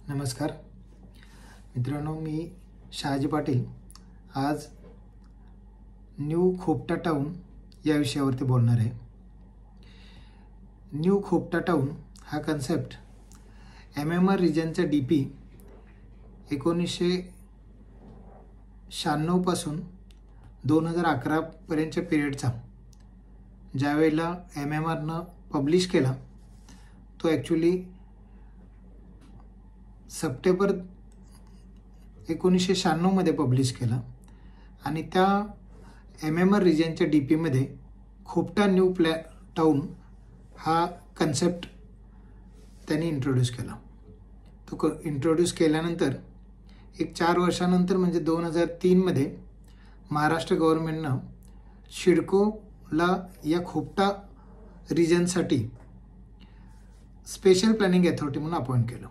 नमस्कार मित्रांनो, मी शहाजी पाटील आज न्यू खोपटा टाउन या विषयावरती बोलणार आहे। न्यू खोपटा टाउन हा कन्सेप्ट MMR रिजनचा DP 1996 पासून 2011 पर्यंतच्या पिरियडचा ज्यावेळेला MMRनं पब्लिश केला तो ॲक्च्युली सप्टेंबर 1996 मध्ये पब्लिश केला आणि त्या MMR रिजनच्या DP मध्ये खोपटा न्यू टाउन हा कन्सेप्ट त्यांनी इंट्रोड्यूस केला। तो इंट्रोड्यूस केल्यानंतर एक 4 वर्षानंतर म्हणजे 2003 मध्ये महाराष्ट्र गव्हर्नमेंटनं शिडकोला या खोपटा रिजनसाठी स्पेशल प्लॅनिंग अथॉरिटी म्हणून अपॉइंट केलं।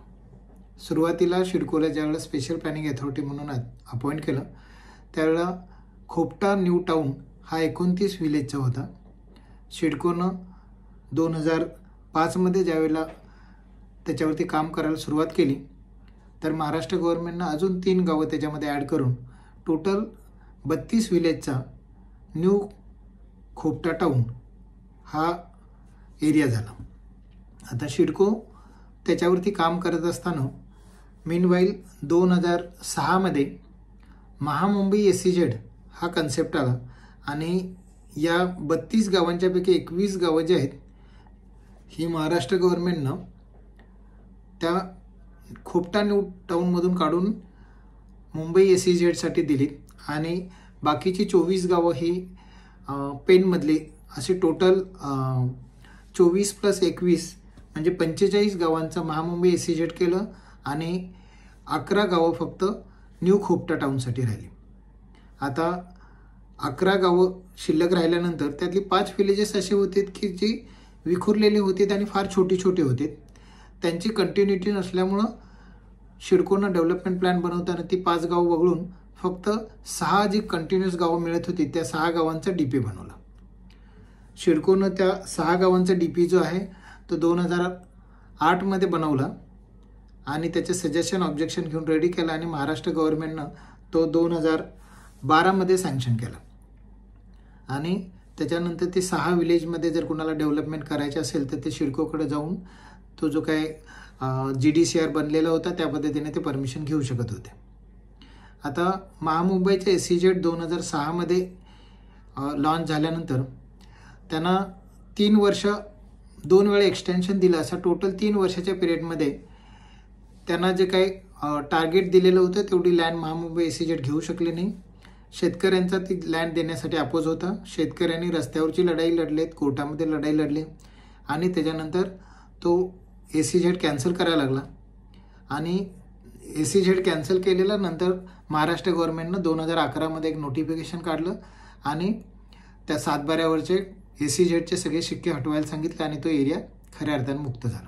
सुरुवातीला शिडकोला ज्यावेळेला स्पेशल प्लॅनिंग अथॉरिटी म्हणून अपॉइंट केलं त्यावेळेला खोपटा न्यू टाउन हा 29 विलेजचा होता। शिडकोनं 2005 मध्ये ज्यावेळेला त्याच्यावरती काम करायला सुरुवात केली तर महाराष्ट्र गव्हर्नमेंटनं अजून 3 गावं त्याच्यामध्ये ॲड करून टोटल 32 विलेजचा न्यू खोपटा टाउन हा एरिया झाला। आता शिडको त्याच्यावरती काम करत असताना मीनवाईल 2006 मध्ये महामुंबई SEZ हा कन्सेप्ट आला आणि या 32 गावांच्यापैकी 21 गावं जी आहेत ही महाराष्ट्र गव्हर्नमेंटनं त्या खोपटा न्यू टाउनमधून काढून मुंबई SEZ साठी दिली आणि बाकीची 24 गावं ही पेनमधली असे टोटल 24 + 21 म्हणजे 45 गावांचं महामुंबई SEZ केलं आणि 11 गावं फक्त न्यू खोपटा टाउनसाठी राहिली। आता 11 गावं शिल्लक राहिल्यानंतर त्यातली 5 विलेजेस असे होते की जी विखुरलेले होते आणि फार छोटे छोटे होते। त्यांची कंटिन्युटी नसल्यामुळं शिडकोनं डेव्हलपमेंट प्लॅन बनवताना ती 5 गावं वगळून फक्त 6 जी कंटिन्युअस गावं मिळत होती त्या 6 गावांचा DP बनवला। शिडकोनं त्या 6 गावांचा DP जो आहे तो 2008 मध्ये बनवला आणि त्याचे सजेशन ऑब्जेक्शन घेऊन रेडी केला आणि महाराष्ट्र गव्हर्नमेंटनं तो 2012 मध्ये सँक्शन केला आणि त्याच्यानंतर ते 6 विलेजमध्ये जर कुणाला डेव्हलपमेंट करायचे असेल तर ते शिडकोकडे जाऊन तो जो काय GDCR बनलेला होता त्या पद्धतीने ते परमिशन घेऊ शकत होते। आता महामुंबईचे SEZ 2006 मध्ये लॉन्च झाल्यानंतर त्यांना 3 वर्ष 2 वेळा एक्सटेन्शन दिलं। असं टोटल 3 वर्षाच्या पिरियडमध्ये त्यांना जे काही टार्गेट दिलेलं होतं तेवढी लँड महामुंबई SEZ घेऊ शकले नाही। शेतकऱ्यांचा ती लँड देण्यासाठी अपोज होता। शेतकऱ्यांनी रस्त्यावरची लढाई लढलेत, कोर्टामध्ये लढाई लढली आणि त्याच्यानंतर तो SEZ कॅन्सल करायला लागला आणि SEZ कॅन्सल केलेला नंतर महाराष्ट्र गव्हर्नमेंटनं 2011 मध्ये एक नोटिफिकेशन काढलं आणि त्या 7/12वरचे SEZचे सगळे शिक्के हटवायला सांगितले आणि तो एरिया खऱ्या अर्थाने मुक्त झाला।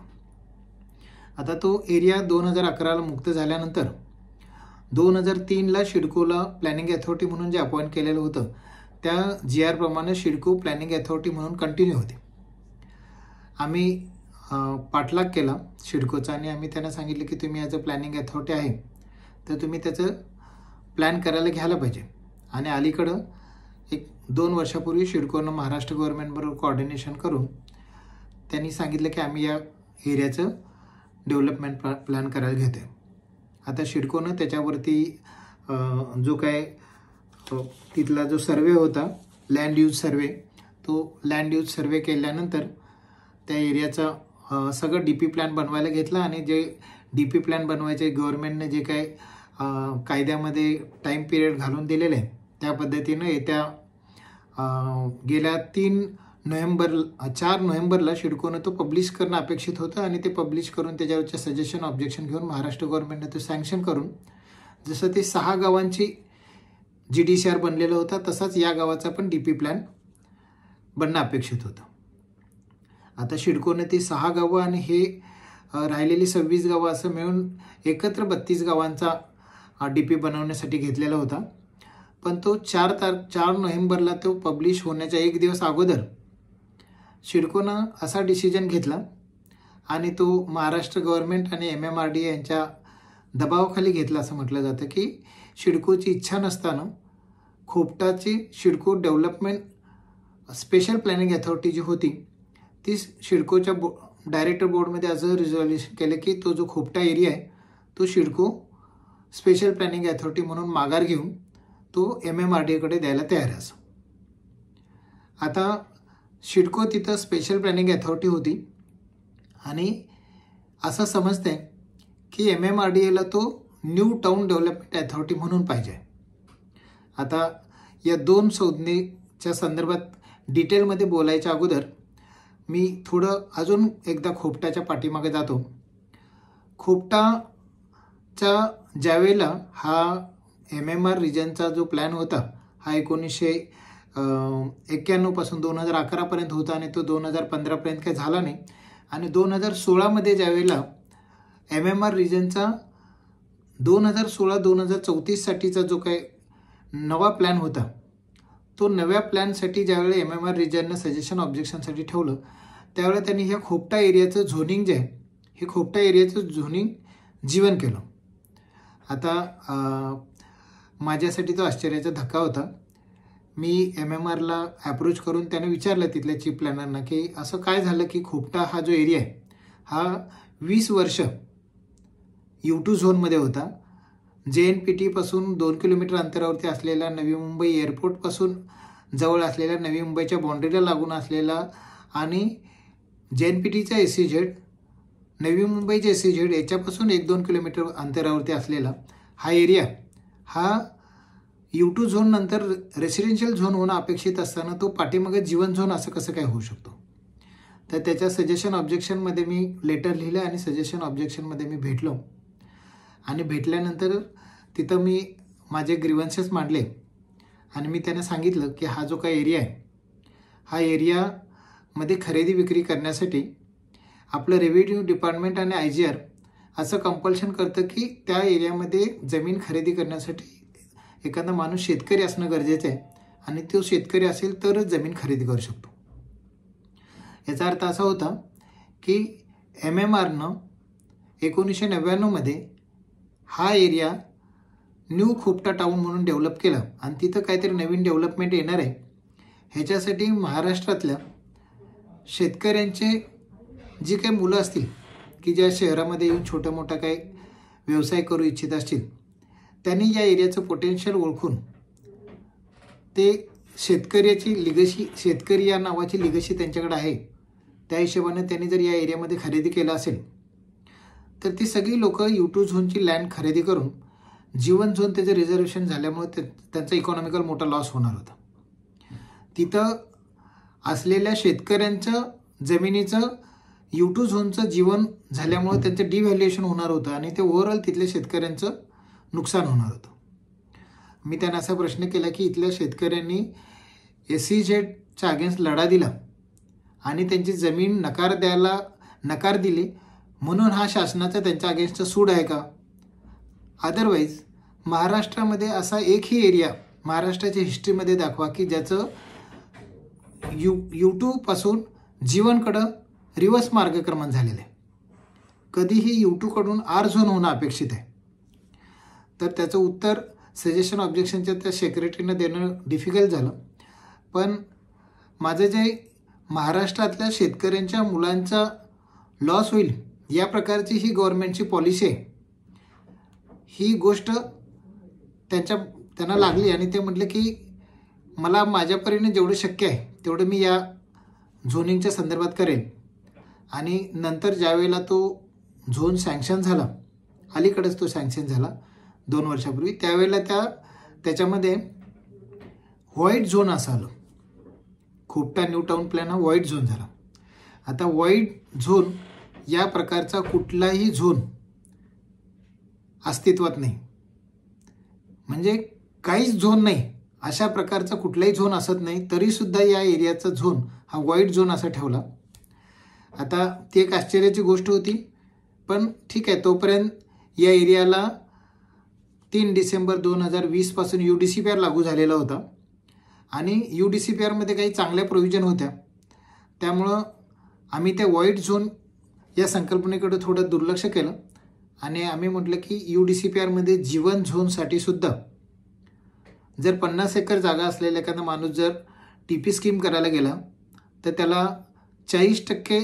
आता तो एरिया 2011 ला मुक्त झाल्यानंतर 2003 ला शिडकोला प्लॅनिंग अथॉरिटी म्हणून जे अपॉइंट केलेलं होतं त्या GR प्रमाणे शिडको प्लॅनिंग अथॉरिटी म्हणून कंटिन्यू होते। आम्ही पाठलाग केला शिडकोचा आणि आम्ही त्यांना सांगितलं की तुम्ही ॲज अ प्लॅनिंग अथॉरिटी आहे तर तुम्ही त्याचं प्लॅन करायला घ्यायला पाहिजे आणि अलीकडं एक 2 वर्षापूर्वी शिडकोनं महाराष्ट्र गव्हर्नमेंटबरोबर कोऑर्डिनेशन करून त्यांनी सांगितलं की आम्ही या एरियाचं डेव्हलपमेंट प्लॅन करायला घेतोय। आता शिडकोनं त्याच्यावरती जो काय तिथला जो सर्वे होता लँड यूज सर्वे तो लँड यूज सर्वे केल्यानंतर त्या एरियाचा सगळं DP प्लॅन बनवायला घेतला आणि जे DP प्लॅन बनवायचे गव्हर्नमेंटने जे काय कायद्यामध्ये टाईम पिरियड घालून दिलेले आहे त्या पद्धतीनं येत्या गेल्या 4 नोव्हेंबरला शिडकोनं तो पब्लिश करणं अपेक्षित होतं आणि ते पब्लिश करून त्याच्यावरचे सजेशन ऑब्जेक्शन घेऊन महाराष्ट्र गव्हर्नमेंटने तो सँक्शन करून जसं ते 6 गावांची GDCR बनलेलं होता तसाच या गावाचा पण DP प्लॅन बनणं अपेक्षित होतं। आता शिडकोने ती 6 गावं आणि हे राहिलेली 26 गावं असं मिळून एकत्र 32 गावांचा DP बनवण्यासाठी घेतलेला होता। पण तो 4 नोव्हेंबरला तो पब्लिश होण्याच्या 1 दिवस अगोदर शिडकोनं असा डिसिजन घेतला आणि तो महाराष्ट्र गव्हर्नमेंट आणि MMRDA यांच्या दबावाखाली घेतला असं म्हटलं जातं की सिडकोची इच्छा नसताना खोपटाची CIDCO development special planning authority जी होती ती सिडकोच्या डायरेक्टर बोर्डमध्ये असं रिझॉल्युशन केलं की तो जो खोपटा एरिया आहे तो सिडको स्पेशल प्लॅनिंग अथॉरिटी म्हणून माघार घेऊन तो MMRDAकडे द्यायला तयार आहे असं. आता सिडको तिथं स्पेशल प्लॅनिंग अथॉरिटी होती आणि असं समजतंय की MMRDAला तो न्यू टाउन डेव्हलपमेंट अथॉरिटी म्हणून पाहिजे. आता या दोन संज्ञेच्या संदर्भात डिटेलमध्ये बोलायच्या अगोदर मी थोडं अजून एकदा खोपटाच्या पाठीमागे जातो. खोपटाच्या ज्यावेळेला हा MMR रिजनचा जो प्लॅन होता हा 1991 पासून 2011पर्यंत होता आणि तो 2015पर्यंत काही झाला नाही. आणि 2016मध्ये ज्यावेळेला MMR रिजनचा 2016-2034साठीचा जो काही नवा प्लॅन होता तो नव्या प्लॅनसाठी ज्यावेळेला MMR रिजननं सजेशन ऑब्जेक्शनसाठी ठेवलं त्यावेळेला त्यांनी ह्या खोपटा एरियाचं झोनिंग जे आहे हे खोपटा एरियाचं झोनिंग जीवन केलं. आता माझ्यासाठी तो आश्चर्याचा धक्का होता. मी MMRला ॲप्रोच करून त्याने विचारलं तिथल्या चीफ प्लॅनरना की असं काय झालं की खोपटा हा जो एरिया आहे हा 20 वर्ष U2 झोनमध्ये होता. JNPT पासून 2 किलोमीटर अंतरावरती असलेला नवी मुंबई एअरपोर्टपासून जवळ असलेल्या नवी मुंबईच्या बाँड्रीला लागून असलेला आणि JNPTचा SEZ नवी मुंबईच्या SEZ याच्यापासून 1-2 किलोमीटर अंतरावरती असलेला हा एरिया हा U2 झोन नंतर रेसिडेन्शियल झोन होणं अपेक्षित असताना तो पाठीमागे जीवन झोन असं कसं काय होऊ शकतो. तर त्याच्या सजेशन ऑब्जेक्शनमध्ये मी लेटर लिहिलं आणि सजेशन ऑब्जेक्शनमध्ये मी भेटलो आणि भेटल्यानंतर तिथं मी माझे ग्रीव्हन्सेस मांडले आणि मी त्यांना सांगितलं की हा जो काही एरिया आहे हा एरियामध्ये खरेदी विक्री करण्यासाठी आपलं रेव्हेन्यू डिपार्टमेंट आणि IGR असं कंपल्शन करतं की त्या एरियामध्ये जमीन खरेदी करण्यासाठी एखादा माणूस शेतकरी असणं गरजेचं आहे आणि तो शेतकरी असेल तरच जमीन खरेदी करू शकतो. याचा अर्थ असा होता की MMRनं 1999मध्ये हा एरिया न्यू खोपटा टाऊन म्हणून डेव्हलप केला आणि तिथं काहीतरी नवीन डेव्हलपमेंट येणार आहे. ह्याच्यासाठी महाराष्ट्रातल्या शेतकऱ्यांचे जी काही मुलं असतील की ज्या शहरामध्ये येऊन छोटा मोठा काही व्यवसाय करू इच्छित असतील त्यांनी या एरियाचं पोटेन्शियल ओळखून ते शेतकऱ्याची लिगसी शेतकरी या नावाची लिगसी त्यांच्याकडे आहे त्या हिशोबाने त्यांनी जर या एरियामध्ये खरेदी केलं असेल तर ती सगळी लोक U2 झोनची लँड खरेदी करून जीवन झोन त्याचं रिझर्वेशन झाल्यामुळे त्यांचा इकॉनॉमिकल मोठा लॉस होणार होता. तिथं असलेल्या शेतकऱ्यांचं जमिनीचं U2 झोनचं जीवन झाल्यामुळे त्यांचं डिव्हॅल्युएशन होणार होतं आणि ते ओव्हरऑल तिथल्या शेतकऱ्यांचं नुकसान होणार होतं. मी त्यांना असा प्रश्न केला की इथल्या शेतकऱ्यांनी SEZच्या अगेन्स्ट लढा दिला आणि त्यांची जमीन नकार दिली म्हणून हा शासनाचा त्यांच्या अगेन्स्टचा सूड आहे का? अदरवाईज महाराष्ट्रामध्ये असा एकही एरिया महाराष्ट्राच्या हिस्ट्रीमध्ये दाखवा की ज्याचं U2 पासून जीवनकडं रिव्हर्स मार्गक्रमण झालेलं आहे. कधीही U2 कडून R झोन होणं अपेक्षित आहे. तर त्याचं उत्तर सजेशन ऑब्जेक्शनच्या त्या सेक्रेटरीनं देणं डिफिकल्ट झालं. पण माझं जे महाराष्ट्रातल्या शेतकऱ्यांच्या मुलांचा लॉस होईल या प्रकारची ही गव्हर्नमेंटची पॉलिसी आहे ही गोष्ट त्यांना लागली आणि ते म्हटले की मला माझ्यापरीने जेवढं शक्य आहे तेवढं मी या झोनिंगच्या संदर्भात करेन. आणि नंतर ज्यावेळेला तो झोन सँक्शन झाला अलीकडेच तो सँक्शन झाला 2 वर्षापूर्वी त्यावेळेला त्याच्यामध्ये व्हाईट झोन असं आलं. खोपटा न्यू टाउन प्लॅन हा व्हाईट झोन झाला. आता व्हाईट झोन या प्रकारचा कुठलाही झोन अस्तित्वात नाही म्हणजे काहीच झोन नाही अशा प्रकारचा कुठलाही झोन असत नाही तरीसुद्धा या एरियाचा झोन हा व्हाईट झोन असा ठेवला. आता ती एक आश्चर्याची गोष्ट होती पण ठीक आहे तोपर्यंत या एरियाला 3 डिसेंबर 2020 पासून UDCPR लागू झालेला होता आणि UDCPRमध्ये काही चांगल्या प्रोव्हिजन होत्या त्यामुळं आम्ही त्या व्हाईट झोन या संकल्पनेकडे थोडं दुर्लक्ष केलं आणि आम्ही म्हटलं की UDCPRमध्ये जीवन झोनसाठी सुद्धा जर 50 एकर जागा असलेला एखादा माणूस जर TP स्कीम करायला गेला तर त्याला 40%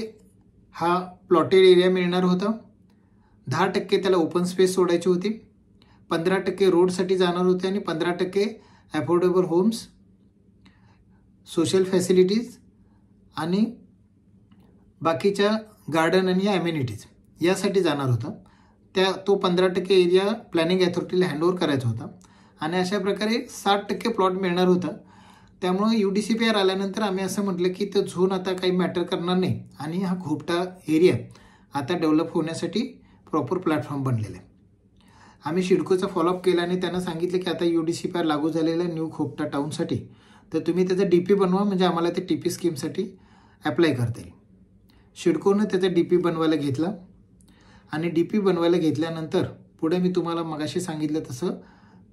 हा प्लॉटेड एरिया मिळणार होता, 10% त्याला ओपन स्पेस सोडायची होती, 15% रोडसाठी जाणार होते आणि 15% अफोर्डेबल होम्स, सोशल फॅसिलिटीज आणि बाकीच्या गार्डन आणि ॲम्युनिटीज यासाठी जाणार होता. तो 15% एरिया प्लॅनिंग अथॉरिटीला हँडओव्हर करायचा होता आणि अशा प्रकारे 60% प्लॉट मिळणार होता. त्यामुळं UDCPR आल्यानंतर आम्ही असं म्हटलं की तो झोन आता काही मॅटर करणार नाही आणि हा खोपटा एरिया आता डेव्हलप होण्यासाठी प्रॉपर प्लॅटफॉर्म बनलेला आहे. आम्ही शिडकोचा फॉलोअप केला आणि त्यांना सांगितलं की आता UDCPR लागू झालेलं आहे न्यू खोपटा टाऊनसाठी, तर तुम्ही त्याचा DP बनवा म्हणजे आम्हाला ते TP स्कीमसाठी ॲप्लाय करता येईल. शिडकोनं त्याचा DP बनवायला घेतला आणि DP बनवायला घेतल्यानंतर पुढे मी तुम्हाला मगाशी सांगितलं तसं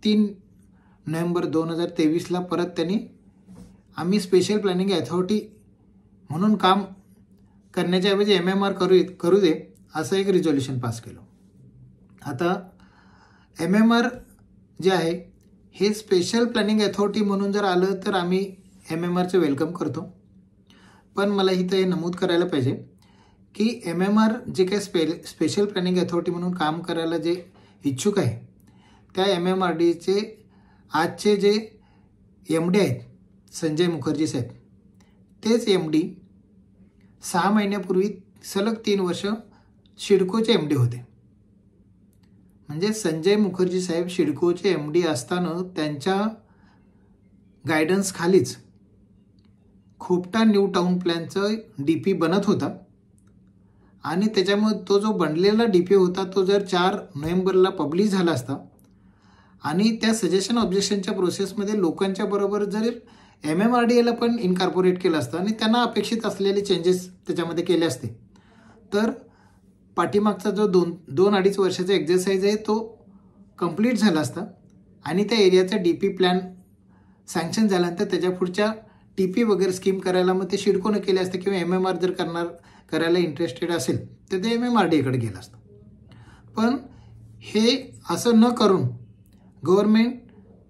3 नोव्हेंबर 2023ला परत त्यांनी आम्ही स्पेशल प्लॅनिंग अथॉरिटी म्हणून काम करण्याच्या ऐवजी MMR करू दे असं एक रिझोल्युशन पास केलं. आता MMR जे आहे हे स्पेशल प्लॅनिंग अथॉरिटी म्हणून जर आलं तर आम्ही MMRचं वेलकम करतो. पण मला इथं हे नमूद करायला पाहिजे की MMR जे काही स्पेशल प्लॅनिंग अथॉरिटी म्हणून काम करायला जे इच्छुक आहे त्या MMRDचे आजचे जे MD आहेत संजय मुखर्जी साहेब, तेच MD 6 महिन्यापूर्वी सलग 3 वर्ष शिडकोचे MD होते. म्हणजे संजय मुखर्जी साहेब शिडकोचे MD असताना त्यांच्या गायडन्स खालीच खोपटा न्यू टाऊन प्लॅनचं DP बनत होता आणि त्याच्यामुळे तो जो बनलेला DP होता तो जर 4 नोव्हेंबरला पब्लिश झाला असता आणि त्या सजेशन ऑब्जेक्शनच्या प्रोसेसमध्ये लोकांच्या बरोबर जर MMRDAला पण इनकॉर्पोरेट केलं असतं आणि त्यांना अपेक्षित असलेले चेंजेस त्याच्यामध्ये केले असते तर पाठीमागचा जो 2-2.5 वर्षाचा एक्झरसाईज आहे तो कंप्लीट झाला असता आणि त्या एरियाचा DP प्लॅन सँक्शन झाल्यानंतर त्याच्या पुढच्या TP वगैरे स्कीम करायला मग ते शिडकोनं केले असते किंवा MMR जर करायला इंटरेस्टेड असेल तर ते MMRDAकडे गेलं असतं. पण हे असं न करून गव्हर्नमेंट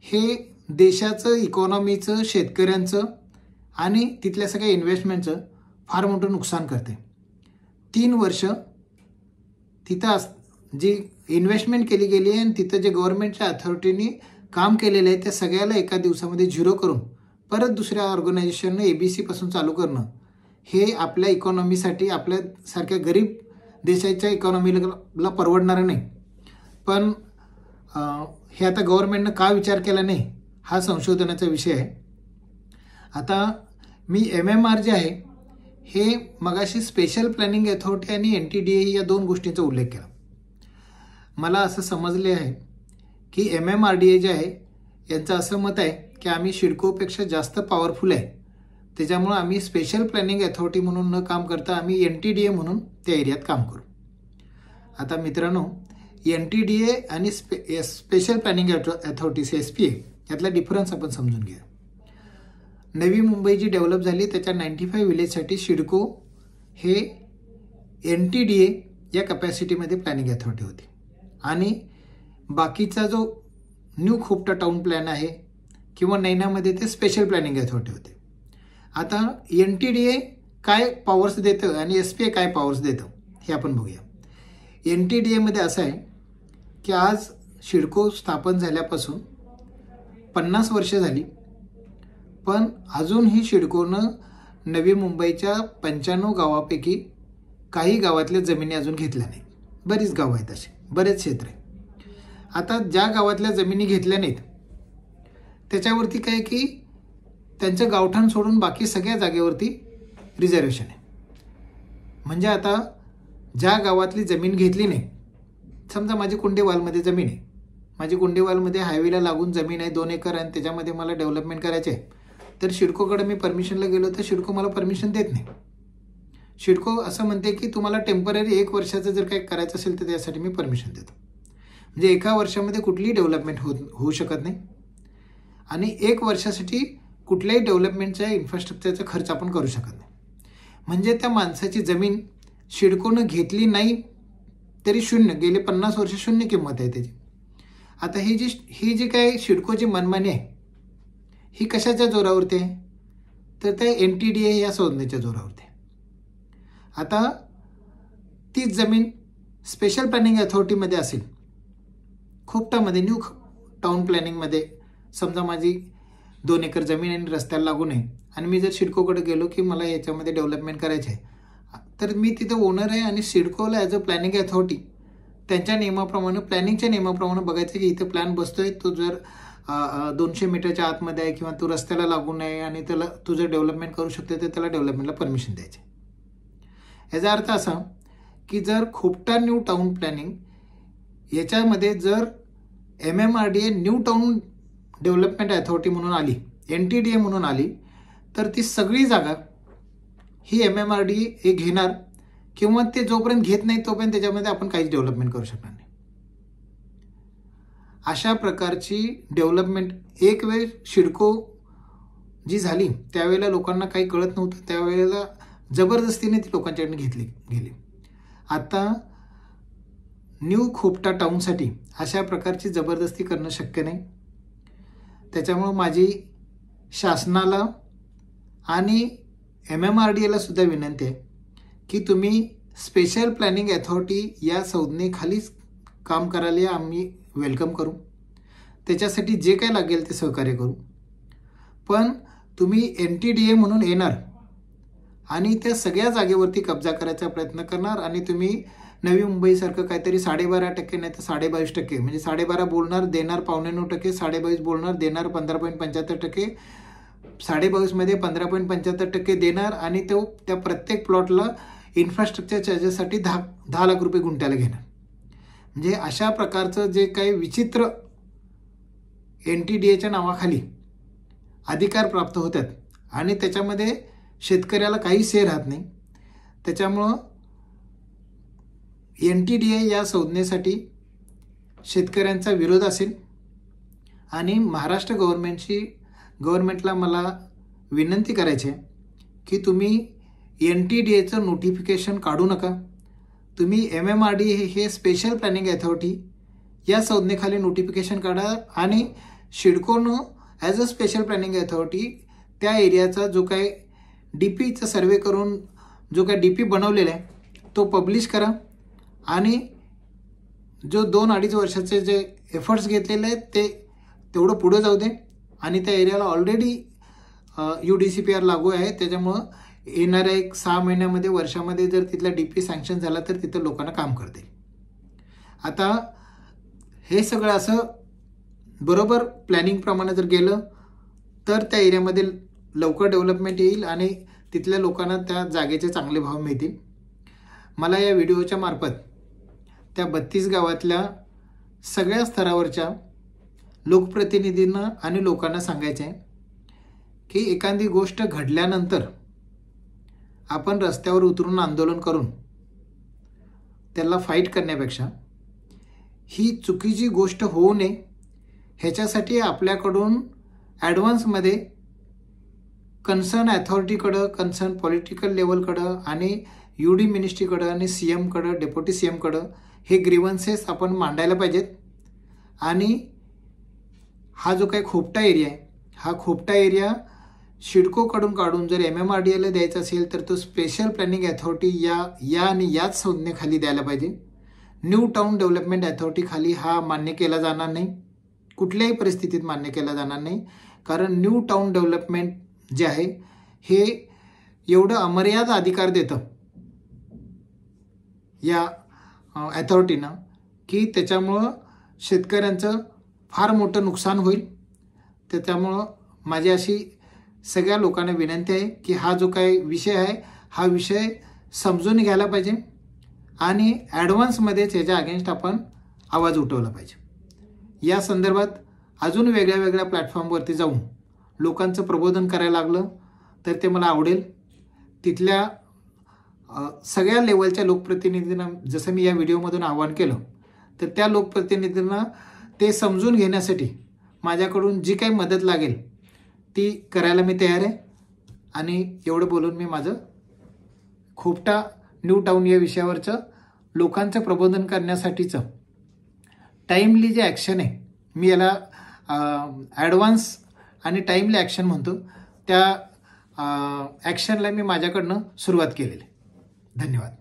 हे देशाचं इकॉनॉमीचं, शेतकऱ्यांचं आणि तिथल्या सगळ्या इन्व्हेस्टमेंटचं फार मोठं नुकसान करते. 3 वर्ष तिथं जी इन्व्हेस्टमेंट केली गेली आहे आणि तिथं जे गव्हर्नमेंटच्या अथॉरिटीनी काम केलेलं आहे त्या सगळ्याला एका दिवसामध्ये झिरो करून परत दुसऱ्या ऑर्गनायझेशननं ABCपासून चालू करणं हे आपल्या इकॉनॉमीसाठी आपल्यासारख्या गरीब देशाच्या इकॉनॉमीला परवडणारं नाही. पण हे आता गव्हर्नमेंटनं का विचार केला नाही हा संशोधनाचा विषय आहे. आता मी MMR जे आहे हे मगाशी स्पेशल प्लॅनिंग अथॉरिटी आणि NTDA या 2 गोष्टींचा उल्लेख केला. मला असं समजले आहे की MMRDA जे आहे यांचं असं मत आहे की आम्ही शिडकोपेक्षा जास्त पॉवरफुल आहे, त्याच्यामुळं आम्ही स्पेशल प्लॅनिंग अथॉरिटी म्हणून न काम करता आम्ही NTDA म्हणून त्या एरियात काम करू. आता मित्रांनो, NTDA आणि स्पेशल प्लॅनिंग अथॉरिटी SPA यातला डिफरन्स आपण समजून घ्या. नवी मुंबई जी डेव्हलप झाली त्याच्या 95 विलेजसाठी शिडको हे NTDA या कॅपॅसिटीमध्ये प्लॅनिंग अथॉरिटी होती आणि बाकीचा जो न्यू खोपटा टाऊन प्लॅन आहे किंवा नैनामध्ये ते स्पेशल प्लॅनिंग अथॉरिटी होते. आता NTDA काय पॉवर्स देतं आणि SPA काय पॉवर्स देतं हे आपण बघूया. NTDAमध्ये असं आहे की आज शिडको स्थापन झाल्यापासून 50 वर्ष झाली, पण अजूनही शिडकोनं नवी मुंबईच्या 95 गावापैकी काही गावातल्या जमिनी अजून घेतल्या नाहीत. बरीच गावं आहेत अशी, बरेच क्षेत्र आहे. आता ज्या गावातल्या जमिनी घेतल्या नाहीत त्याच्यावरती काय की त्यांचं गावठाण सोडून बाकी सगळ्या जागेवरती रिझर्वेशन आहे. म्हणजे आता ज्या गावातली जमीन घेतली नाही, समजा माझी कुंडेवालमध्ये जमीन आहे, माझी कुंडेवालमध्ये हायवेला लागून जमीन आहे 2 एकर आणि त्याच्यामध्ये मला डेव्हलपमेंट करायचे आहे, तर शिडकोकडे मी परमिशनला गेलो तर शिडको मला परमिशन देत नाही. शिडको असं म्हणते की तुम्हाला टेम्पररी 1 वर्षाचं जर काही करायचं असेल तर त्यासाठी मी परमिशन देतो. म्हणजे 1 वर्षामध्ये कुठलीही डेव्हलपमेंट होऊ शकत नाही आणि 1 वर्षासाठी कुठल्याही डेव्हलपमेंटच्या इन्फ्रास्ट्रक्चरचा खर्च आपण करू शकत नाही. म्हणजे त्या माणसाची जमीन शिडकोनं घेतली नाही तरी शून्य, गेले 50 वर्ष शून्य किंमत आहे त्याची. आता ही जी काही सिडकोची मनमानी आहे ही कशाच्या जोरावरती आहे, तर त्या NTDA या संज्ञेच्या जोरावरती आहे. आता तीच जमीन स्पेशल प्लॅनिंग अथॉरिटीमध्ये असेल, खोपटामध्ये न्यू टाउन प्लॅनिंगमध्ये, समजा माझी 2 एकर जमीन आणि रस्त्याला लागू नये आणि मी जर सिडकोकडे गेलो की मला याच्यामध्ये डेव्हलपमेंट करायचे आहे, तर मी तिथे ओनर आहे आणि सिडकोला ॲज अ प्लॅनिंग अथॉरिटी त्यांच्या नियमाप्रमाणे, प्लॅनिंगच्या नियमाप्रमाणे बघायचं की इथं प्लॅन बसतोय, तो जर 200 मीटरच्या आतमध्ये आहे किंवा तो रस्त्याला लागू नये आणि त्याला तू जर डेव्हलपमेंट करू शकते तर त्याला डेव्हलपमेंटला परमिशन द्यायचे. याचा अर्थ असा की जर खोपटा न्यू टाउन प्लॅनिंग याच्यामध्ये जर MMRDA new town development authority म्हणून आली, NTDA म्हणून आली, तर ती सगळी जागा ही MMRDA हे घेणार किंवा ते जोपर्यंत घेत नाही तोपर्यंत त्याच्यामध्ये आपण काहीच डेव्हलपमेंट करू शकणार नाही. अशा प्रकारची डेव्हलपमेंट एक वेळ सिडको जी झाली त्यावेळेला लोकांना काही कळत नव्हतं, त्यावेळेला जबरदस्तीने ती लोकांच्याकडून घेतली गेली. आता न्यू खोपटा टाउनसाठी अशा प्रकारची जबरदस्ती करणं शक्य नाही. त्याच्यामुळं माझी शासनाला आणि MMRDAला सुद्धा विनंती आहे की तुम्ही स्पेशल प्लॅनिंग अथॉरिटी या संज्ञेखालीच काम करायला आम्ही वेलकम करू, त्याच्यासाठी जे काय लागेल ते सहकार्य करू. पण तुम्ही NTDA म्हणून येणार आणि त्या सगळ्या जागेवरती कब्जा करायचा प्रयत्न करणार आणि तुम्ही नवी मुंबईसारखं काहीतरी 12.5% नाही तर 22.5%, म्हणजे 12.5 बोलणार देणार 9.5%, 22 बोलणार देणार 15.75%, 22.5मध्ये 15.75% देणार आणि तो त्या प्रत्येक प्लॉटला इन्फ्रास्ट्रक्चर चार्जेससाठी 10 लाख रुपये गुंठ्याला घेणार. म्हणजे अशा प्रकारचं जे काही विचित्र NTDAच्या नावाखाली अधिकार प्राप्त होतात आणि त्याच्यामध्ये शेतकऱ्याला काही से राहत नाही. त्याच्यामुळं NTDA या संज्ञेसाठी शेतकऱ्यांचा विरोध असेल आणि महाराष्ट्र गव्हर्नमेंटला मला विनंती करायची आहे की तुम्ही NTDAचं नोटिफिकेशन काढू नका. तुम्ही MMRDA हे स्पेशल प्लॅनिंग अथॉरिटी या संज्ञेखाली नोटिफिकेशन काढा आणि सिडकोनं as a special planning authority त्या एरियाचा जो काय DPचा सर्वे करून जो काय DP बनवलेला आहे तो पब्लिश करा आणि जो 2-2.5 वर्षाचे जे एफर्ट्स घेतलेले आहेत ते तेवढं पुढं जाऊ दे. आणि त्या एरियाला ऑलरेडी UDCPR लागू आहे, त्याच्यामुळं येणाऱ्या 6 महिन्यामध्ये वर्षामध्ये जर तिथला DP सँक्शन झाला तर तिथं लोकांना काम करते. आता हे सगळं असं बरोबर प्लॅनिंगप्रमाणे जर गेलं तर त्या एरियामध्ये लवकर डेव्हलपमेंट येईल आणि तिथल्या लोकांना त्या जागेचे चांगले भाव मिळतील. मला या व्हिडिओच्या मार्फत त्या 32 गावातल्या सगळ्या स्तरावरच्या लोकप्रतिनिधींना आणि लोकांना सांगायचे आहे की एखादी गोष्ट घडल्यानंतर आपण रस्त्यावर उतरून आंदोलन करून त्याला फाईट करण्यापेक्षा ही चुकीची गोष्ट होऊ नये ह्याच्यासाठी आपल्याकडून ॲडव्हान्समध्ये कन्सर्न अथॉरिटीकडं, कन्सर्न पॉलिटिकल लेवलकडं आणि UD मिनिस्ट्रीकडं आणि CMकडं, डेप्युटी CMकडं हे ग्रीव्हन्सेस आपण मांडायला पाहिजेत. आणि हा जो काही खोपटा एरिया आहे हा खोपटा एरिया सिडकोकडून काढून जर MMRDAला द्यायचा असेल तर तो स्पेशल प्लॅनिंग अथॉरिटी या आणि याच संज्ञेखाली द्यायला पाहिजे. न्यू टाउन डेव्हलपमेंट अथॉरिटीखाली हा मान्य केला जाणार नाही, कुठल्याही परिस्थितीत मान्य केला जाणार नाही. कारण न्यू टाउन डेव्हलपमेंट जे आहे हे एवढं अमर्याद अधिकार देतं या अथॉरिटीनं की त्याच्यामुळं शेतकऱ्यांचं फार मोठं नुकसान होईल. त्याच्यामुळं माझी अशी सगळ्या लोकांना विनंती आहे की हा जो काही विषय आहे हा विषय समजून घ्यायला पाहिजे आणि ॲडव्हान्समध्येच याच्या अगेन्स्ट आपण आवाज उठवला पाहिजे. या संदर्भात अजून वेगळ्या वेगळ्या प्लॅटफॉर्मवरती जाऊन लोकांचं प्रबोधन करायला लागलं तर ते मला आवडेल. तिथल्या सगळ्या लेवलच्या लोकप्रतिनिधींना जसं मी या व्हिडिओमधून आवाहन केलं तर त्या लोकप्रतिनिधींना ते समजून घेण्यासाठी माझ्याकडून जी काही मदत लागेल ती करायला मी तयार आहे. आणि एवढं बोलून मी माझं खोपटा न्यू टाउन या विषयावरचं लोकांचं प्रबोधन करण्यासाठीचं टाईमली जे ॲक्शन आहे, मी याला ॲडव्हान्स आणि टाईमली ॲक्शन म्हणतो, त्या ॲक्शनला मी माझ्याकडनं सुरुवात केलेली. धन्यवाद.